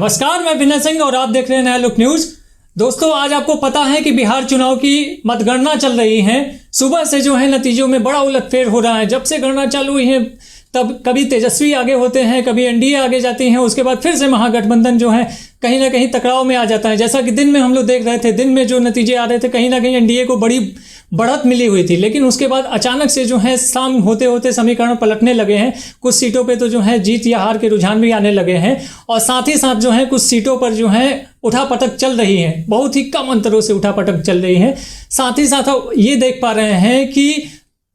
नमस्कार, मैं विनय सिंह और आप देख रहे हैं नया लुक न्यूज। दोस्तों, आज आपको पता है कि बिहार चुनाव की मतगणना चल रही है। सुबह से जो है नतीजों में बड़ा उलटफेर हो रहा है। जब से गणना चालू हुई है तब कभी तेजस्वी आगे होते हैं, कभी एनडीए आगे जाती हैं, उसके बाद फिर से महागठबंधन जो है कहीं ना कहीं टकराव में आ जाता है। जैसा कि दिन में हम लोग देख रहे थे, दिन में जो नतीजे आ रहे थे कहीं ना कहीं एनडीए को बड़ी बढ़त मिली हुई थी, लेकिन उसके बाद अचानक से जो है शाम होते होते समीकरण पलटने लगे हैं। कुछ सीटों पे तो जो है जीत या हार के रुझान भी आने लगे हैं और साथ ही साथ जो है कुछ सीटों पर जो है उठापटक चल रही है, बहुत ही कम अंतरों से उठापटक चल रही है। साथ ही साथ ये देख पा रहे हैं कि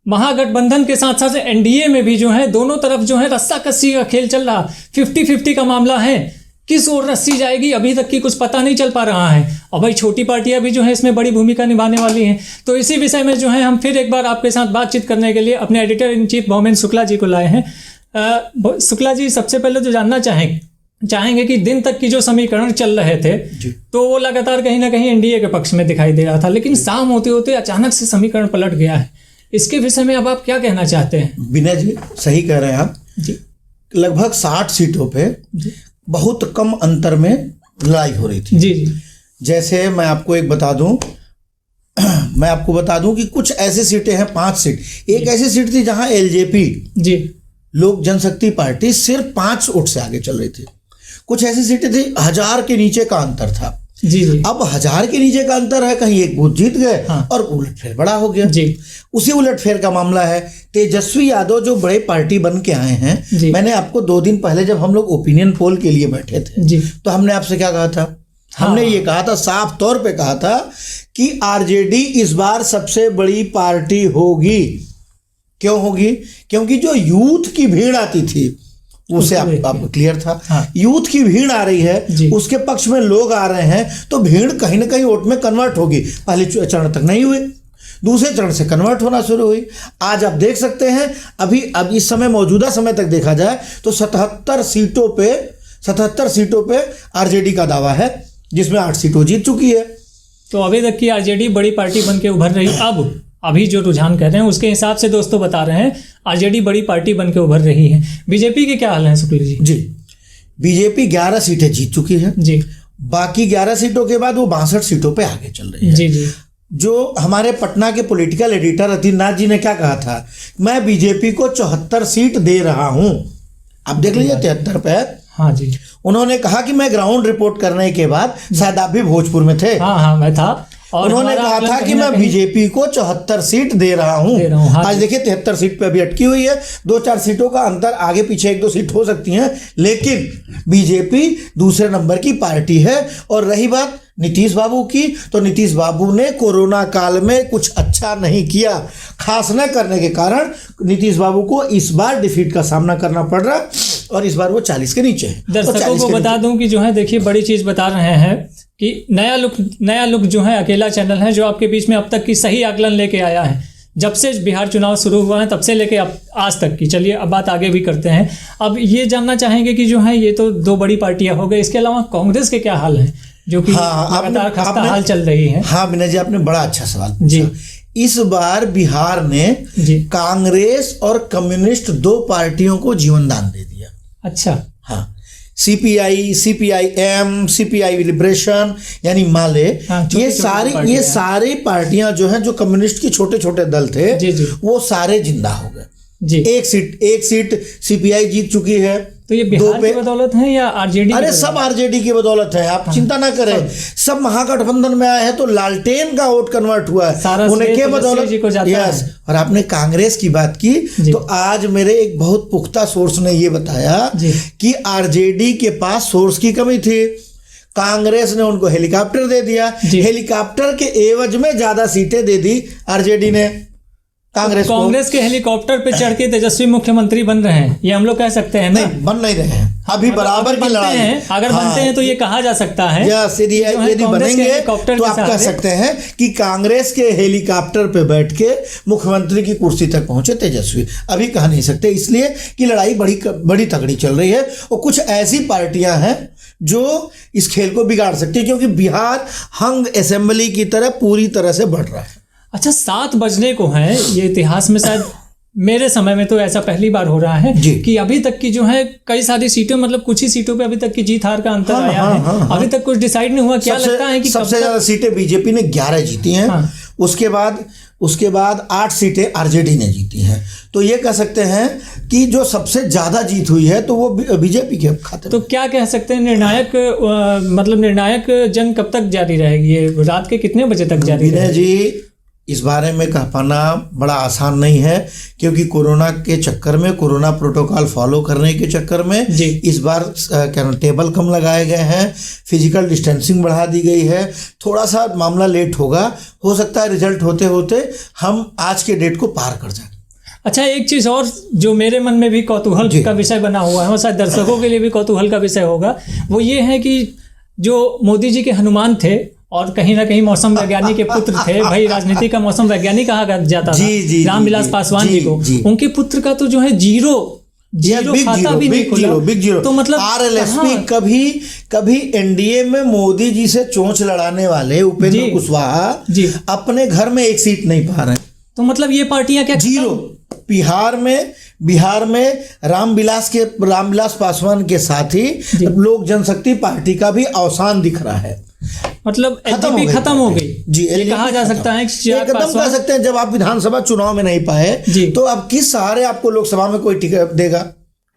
महागठबंधन के साथ साथ एनडीए में भी जो है दोनों तरफ जो है रस्सा कस्सी का खेल चल रहा, 50-50 का मामला है। किस ओर रस्सी जाएगी अभी तक की कुछ पता नहीं चल पा रहा है और भाई छोटी पार्टियां भी जो है इसमें बड़ी भूमिका निभाने वाली हैं। तो इसी विषय में जो है हम फिर एक बार आपके साथ बातचीत करने के लिए अपने editor in chief भौमेंद्र Shukla ji को लाए हैं। शुक्ला जी, सबसे पहले तो जानना चाहेंगे कि दिन तक की जो समीकरण चल रहे थे तो वो लगातार कहीं ना कहीं एनडीए के पक्ष में दिखाई दे रहा था, लेकिन शाम होते होते अचानक से समीकरण पलट गया है। इसके विषय में अब आप क्या कहना चाहते हैं? विनय जी, सही कह रहे हैं आप जी। लगभग 60 सीटों पे बहुत कम अंतर में लड़ाई हो रही थी जी। जैसे मैं आपको बता दूं कि कुछ ऐसी सीटें हैं, 5 सीट। एक ऐसी सीट थी जहां एलजेपी जी, लोक जनशक्ति पार्टी, सिर्फ 5 वोट से आगे चल रही थी। कुछ ऐसी सीटें थी 1000 के नीचे का अंतर था जी। अब 1000 के नीचे का अंतर है, कहीं एक बूथ जीत गए और उलटफेर बड़ा हो गया जी। उसी उलटफेर का मामला है। तेजस्वी यादव जो बड़े पार्टी बन के आए हैं, मैंने आपको 2 दिन पहले जब हम लोग ओपिनियन पोल के लिए बैठे थे जी, तो हमने आपसे क्या कहा था? हमने ये कहा था, साफ तौर पे कहा था कि आरजेडी इस बार सबसे बड़ी पार्टी होगी। क्यों होगी? क्योंकि जो यूथ की भीड़ आती थी उसे आपको क्लियर था। यूथ की भीड़ आ रही है, उसके पक्ष में लोग आ रहे हैं, तो भीड़ कहीं ना कहीं वोट में कन्वर्ट होगी। पहले चरण तक नहीं हुई, दूसरे चरण से कन्वर्ट होना शुरू हुई। आज आप देख सकते हैं, अब इस समय मौजूदा समय तक देखा जाए तो 77 सीटों पे आरजेडी का दावा है, जिसमें 8 सीटों जीत चुकी है। तो अभी तक की आरजेडी बड़ी पार्टी बन के उभर रही। अभी जो रुझान कह रहे हैं उसके हिसाब से दोस्तों बता रहे हैं आरजेडी बड़ी पार्टी बन के उभर रही है। बीजेपी के क्या हाल है शुक्ल जी? जी, बीजेपी 11 सीटें जीत चुकी है जी। बाकी 11 सीटों के बाद वो 62 सीटों पे आगे चल रही है। जी जी। जो हमारे पटना के पॉलिटिकल एडिटर अतिनाथ जी ने क्या कहा था, मैं बीजेपी को 74 सीट दे रहा हूं। आप देख लीजिए 73 पे। हाँ जी। उन्होंने कहा कि मैं ग्राउंड रिपोर्ट करने के बाद, शायद आप भी भोजपुर में थे। हाँ, मैं था। और उन्होंने कहा था कि मैं बीजेपी को 74 सीट दे रहा हूं। आज देखिए 73 सीट पे अभी अटकी हुई है। 2-4 सीटों का अंतर, आगे पीछे 1-2 सीट हो सकती हैं, लेकिन बीजेपी दूसरे नंबर की पार्टी है। और रही बात नीतीश बाबू की, तो नीतीश बाबू ने कोरोना काल में कुछ अच्छा नहीं किया। खास न करने के कारण नीतीश बाबू को इस बार डिफीट का सामना करना पड़ रहा और इस बार वो 40 के नीचे है। दर्शकों को बता दूं कि जो है देखिए बड़ी चीज बता रहे हैं कि नया लुक जो है अकेला चैनल है जो आपके बीच में अब तक की सही आकलन लेके आया है। जब से बिहार चुनाव शुरू हुआ है तब से लेके अब आज तक की। चलिए अब बात आगे भी करते हैं। अब ये जानना चाहेंगे कि जो है ये तो 2 बड़ी पार्टियां हो गई, इसके अलावा कांग्रेस के क्या हाल है जो कि लगातार खस्ता हाल चल रही है? हाँ विनय जी, आपने बड़ा अच्छा सवाल पूछा। इस बार बिहार ने कांग्रेस और कम्युनिस्ट 2 पार्टियों को जीवन दान दे दिया। अच्छा। हाँ, सीपीआई, सीपीआईएम, सीपीआई लिबरेशन यानी माले, ये सारी पार्टियां जो हैं, जो कम्युनिस्ट की छोटे छोटे दल थे, वो सारे जिंदा हो गए जी। एक सीट सीपीआई जीत चुकी है। तो ये बिहार की बदौलत है या आरजेडी? अरे सब आरजेडी की बदौलत है, आप चिंता ना करें। सब महागठबंधन में आए हैं तो लालटेन का वोट कन्वर्ट हुआ है उन्हें के बदौलत। यस। और आपने कांग्रेस की बात की तो आज मेरे एक बहुत पुख्ता सोर्स ने ये बताया कि आरजेडी के पास सोर्स की कमी थी। कांग्रेस ने उनको हेलीकॉप्टर दे दिया, हेलीकॉप्टर के एवज में ज्यादा सीटें दे दी आरजेडी ने कांग्रेस के हेलीकॉप्टर पे चढ़ के तेजस्वी मुख्यमंत्री बन रहे हैं, ये हम लोग कह सकते हैं? नहीं, बन नहीं रहे हैं, अभी बराबर की लड़ाई है। अगर बनते हैं तो ये कहा जा सकता है यदि बनेंगे तो आप कह सकते हैं कि कांग्रेस के हेलीकॉप्टर पे बैठ के मुख्यमंत्री की कुर्सी तक पहुंचे तेजस्वी। अभी कह नहीं सकते, इसलिए कि लड़ाई बड़ी तगड़ी चल रही है और कुछ ऐसी पार्टियां हैं जो इस खेल को बिगाड़ सकती है, क्योंकि बिहार हंग असेंबली की तरह पूरी तरह से बढ़ रहा है। अच्छा, 7 बजने को हैं, ये इतिहास में शायद मेरे समय में तो ऐसा पहली बार हो रहा है जी। कि अभी तक की जो है कई सारी सीटों, मतलब कुछ ही सीटों पे अभी तक की जीत हार का अंतर हाँ, आया हाँ, है। हाँ, हाँ। अभी तक कुछ डिसाइड नहीं हुआ। क्या लगता है कि सबसे ज्यादा सीटें बीजेपी ने 11 जीती हैं। हाँ। उसके बाद 8 सीटें आरजेडी ने जीती हैं। तो ये कह सकते हैं कि जो सबसे ज्यादा जीत हुई है तो वो बीजेपी के खाते तो में। क्या कह सकते हैं निर्णायक जंग कब तक जारी रहेगी? ये रात के कितने बजे तक जारी विनय रहेगी? जी, इस बारे में कह पाना बड़ा आसान नहीं है, क्योंकि कोरोना के चक्कर में, कोरोना प्रोटोकॉल फॉलो करने के चक्कर में जी। इस बार क्या टेबल कम लगाए गए हैं, फिजिकल डिस्टेंसिंग बढ़ा दी गई है, थोड़ा सा मामला लेट होगा। हो सकता है रिजल्ट होते होते हम आज के डेट को पार कर जाए। अच्छा, एक चीज और जो मेरे मन में भी कौतूहल का विषय बना हुआ है और शायद दर्शकों के लिए भी कौतूहल का विषय होगा, वो ये है कि जो मोदी जी के हनुमान थे और कहीं ना कहीं मौसम वैज्ञानिक के पुत्र थे, भाई राजनीति का मौसम वैज्ञानिक कहा जाता था रामविलास पासवान जी को, उनके पुत्र का तो जो है जीरो खाता भी नहीं खुला। Big zero. तो मतलब आरएलएसपी कभी एनडीए में मोदी जी से चोंच लड़ाने वाले उपेंद्र कुशवाहा अपने घर में एक सीट नहीं पा रहे। तो मतलब ये पार्टियां क्या जीरो। बिहार में रामविलास पासवान के साथ ही लोक जनशक्ति पार्टी का भी अवसान दिख रहा है। मतलब एलजेपी खत्म हो गई जी। ये कहा जा सकता है कि एकदम कह सकते हैं, जब आप विधानसभा चुनाव में नहीं पाए तो अब किस सहारे आपको लोकसभा में कोई टिकट देगा?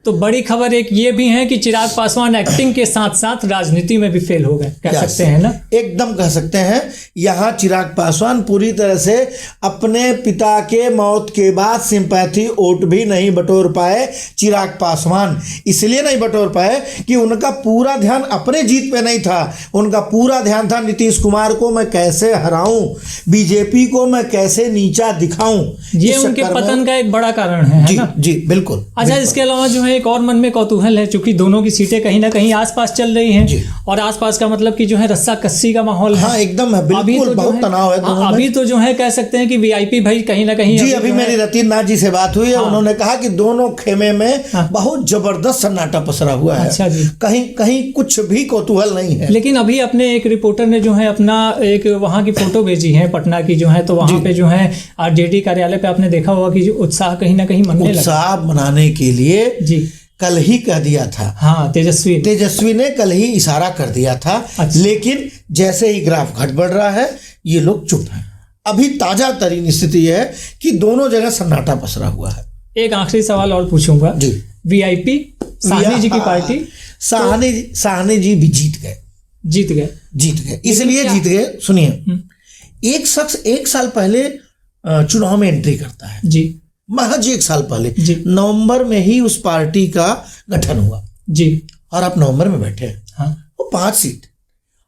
तो बड़ी खबर एक ये भी है कि चिराग पासवान एक्टिंग के साथ साथ राजनीति में भी फेल हो गए, कह सकते हैं ना? एकदम कह सकते हैं। यहाँ चिराग पासवान पूरी तरह से अपने पिता के मौत के बाद सिंपैथी वोट भी नहीं बटोर पाए। चिराग पासवान इसलिए नहीं बटोर पाए कि उनका पूरा ध्यान अपने जीत पे नहीं था, उनका पूरा ध्यान था नीतीश कुमार को मैं कैसे हराऊं, बीजेपी को मैं कैसे नीचा दिखाऊं। ये उनके पतन का एक बड़ा कारण है ना? जी बिल्कुल। अच्छा, इसके अलावा जो है एक और मन में कौतूहल है, चूंकि दोनों की सीटें कहीं ना कहीं आसपास चल रही हैं और आसपास का मतलब कि जो है रस्सा कस्सी का माहौल है। हाँ, एकदम है, बिल्कुल। बहुत तनाव है दोनों में। अभी तो जो है कह सकते हैं कि वीआईपी भाई कहीं ना कहीं जी। अभी मेरी रतीन नाथ जी से बात हुई है, उन्होंने कहा कि दोनों खेमे में बहुत जबरदस्त सन्नाटा पसरा हुआ है। अच्छा जी। कहीं कुछ भी कौतूहल नहीं है। लेकिन अभी अपने एक रिपोर्टर ने जो है अपना एक वहाँ की फोटो भेजी है पटना की जो है, तो वहाँ पे जो है आरजेडी कार्यालय पे आपने देखा होगा कि उत्साह कहीं ना कहीं मनने लगा। उत्साह मनाने के लिए जी कल ही कह दिया था। हाँ, तेजस्वी ने कल ही इशारा कर दिया था। अच्छा। लेकिन जैसे ही ग्राफ घट बढ़ रहा है ये लोग चुप हैं। अभी ताजा तरीन स्थिति है कि दोनों जगह सन्नाटा पसरा हुआ है। एक आखिरी सवाल और पूछूंगा जी। वीआईपी साहनी जी की पार्टी, साहनी जी भी जीत गए। इसलिए जीत गए, सुनिए, एक शख्स 1 साल पहले चुनाव में एंट्री करता है जी, महज 1 साल पहले नवंबर में ही उस पार्टी का गठन हुआ जी, और आप नवंबर में बैठे हैं। हाँ। वो 5 सीट।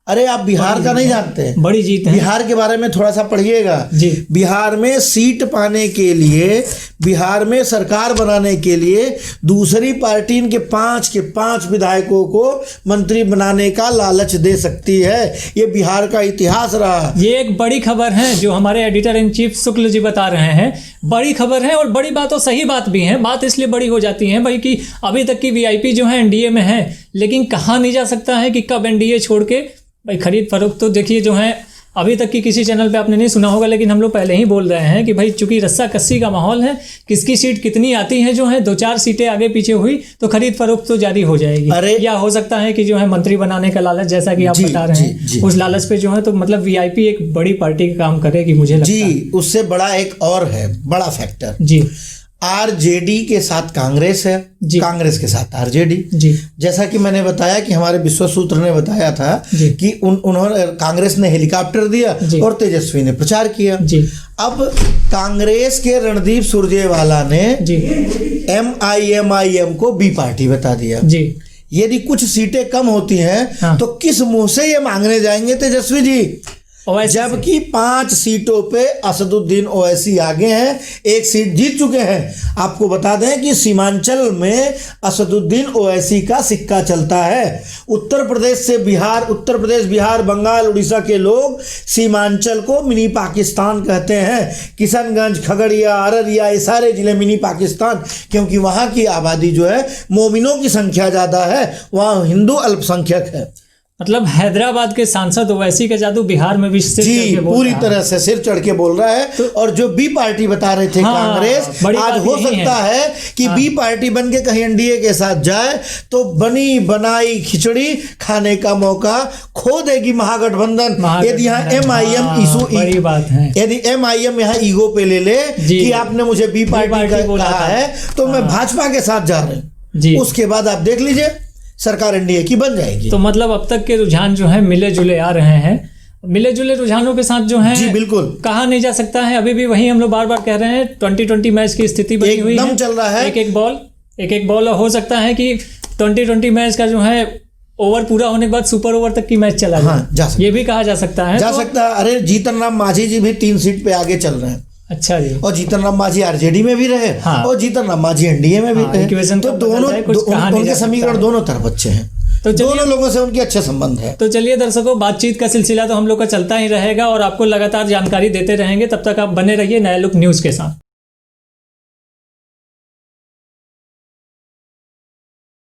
अरे आप बिहार का नहीं जानते हैं, बड़ी जीत है। बिहार के बारे में थोड़ा सा पढ़िएगा जी। बिहार में सीट पाने के लिए, बिहार में सरकार बनाने के लिए दूसरी पार्टी इनके 5 के 5 विधायकों को मंत्री बनाने का लालच दे सकती है। ये बिहार का इतिहास रहा। ये एक बड़ी खबर है जो हमारे editor in chief Shukla ji बता रहे हैं। बड़ी खबर है और बड़ी बात और सही बात भी है। बात इसलिए बड़ी हो जाती है भाई कि अभी तक की वीआईपी जो है एनडीए में है, लेकिन कहा नहीं जा सकता है कि कब एनडीए छोड़ के भाई खरीद फरोख्त। तो देखिए जो है अभी तक की किसी चैनल पे आपने नहीं सुना होगा, लेकिन हम लोग पहले ही बोल रहे हैं कि भाई चूंकि रस्सा कस्सी का माहौल है, किसकी सीट कितनी आती है, जो है 2-4 सीटें आगे पीछे हुई तो खरीद फरोख्त तो जारी हो जाएगी। या हो सकता है कि जो है मंत्री बनाने का लालच, जैसा कि आप बता रहे हैं, उस लालच पे जो है तो मतलब वीआईपी एक बड़ी पार्टी का काम करेगी मुझे लगता है। जी, उससे बड़ा एक और है बड़ा फैक्टर जी। आरजेडी के साथ कांग्रेस है, कांग्रेस के साथ आरजेडी जी। जैसा कि मैंने बताया कि हमारे विश्वसूत्र ने बताया था कि उन्होंने कांग्रेस ने हेलीकॉप्टर दिया और तेजस्वी ने प्रचार किया जी। अब कांग्रेस के रणदीप सुरजेवाला ने एमआईएम को बी पार्टी बता दिया जी। यदि कुछ सीटें कम होती हैं तो किस मुंह से ये मांगने जाएंगे तेजस्वी जी, जबकि 5 सीटों पे असदुद्दीन ओवैसी आगे हैं, 1 सीट जीत चुके हैं। आपको बता दें कि सीमांचल में असदुद्दीन ओवैसी का सिक्का चलता है। उत्तर प्रदेश, बिहार, बंगाल, उड़ीसा के लोग सीमांचल को मिनी पाकिस्तान कहते हैं। किशनगंज, खगड़िया, अररिया, ये सारे जिले मिनी पाकिस्तान, क्योंकि वहाँ की आबादी जो है मोमिनों की संख्या ज़्यादा है, वहाँ हिंदू अल्पसंख्यक है। मतलब हैदराबाद के सांसद ओवैसी का जादू बिहार में भी सिर चढ़ जी के बोल पूरी रहा है। तरह से सिर चढ़ के बोल रहा है। और जो बी पार्टी बता रहे थे हाँ, कांग्रेस, बड़ी आज बात हो यही सकता है कि बी पार्टी बन के कहीं एनडीए के साथ जाए तो बनी बनाई खिचड़ी खाने का मौका खो देगी महागठबंधन। यदि यहाँ एमआईएम बड़ी बात है। यदि एमआईएम यहाँ ईगो पे ले ले जी। कि आपने मुझे बी पार्टी बोला कहा था। है तो मैं भाजपा के साथ जा रहे जी। हैं, उसके बाद आप देख लीजिए सरकार एनडीए की बन जाएगी। तो मतलब अब तक के रुझान जो है मिले जुले आ रहे हैं। मिले जुले रुझानों के साथ जो है जी बिल्कुल कहा नहीं जा सकता है। अभी भी वही हम लोग बार बार कह रहे हैं 2020 मैच की स्थिति बनी हुई है, एकदम चल रहा है। एक एक बॉल हो सकता है कि 2020 मैच का जो है ओवर पूरा होने के बाद सुपर ओवर तक की मैच चला जाए। हाँ, जा सकता ये भी कहा जा सकता है। जा सकता है। अरे जीतन राम मांझी जी भी 3 सीट पे आगे चल रहे हैं। अच्छा जी। और जीतन राम मांझी आरजेडी में भी रहे। हाँ। और जीतन राम मांझी एनडीए में भी हाँ, रहे। इक्वेशन तो तो बदल दोनों जाए, कुछ कहा नहीं उनके जा सकता समीकरण है। दोनों तरफ अच्छे हैं। तो चलिए- दोनों लोगों से उनके अच्छे संबंध है। तो चलिए दर्शकों, बातचीत का सिलसिला तो हम लोग का चलता ही रहेगा और आपको लगातार जानकारी देते रहेंगे। तब तक आप बने रहिए नया लुक न्यूज के साथ।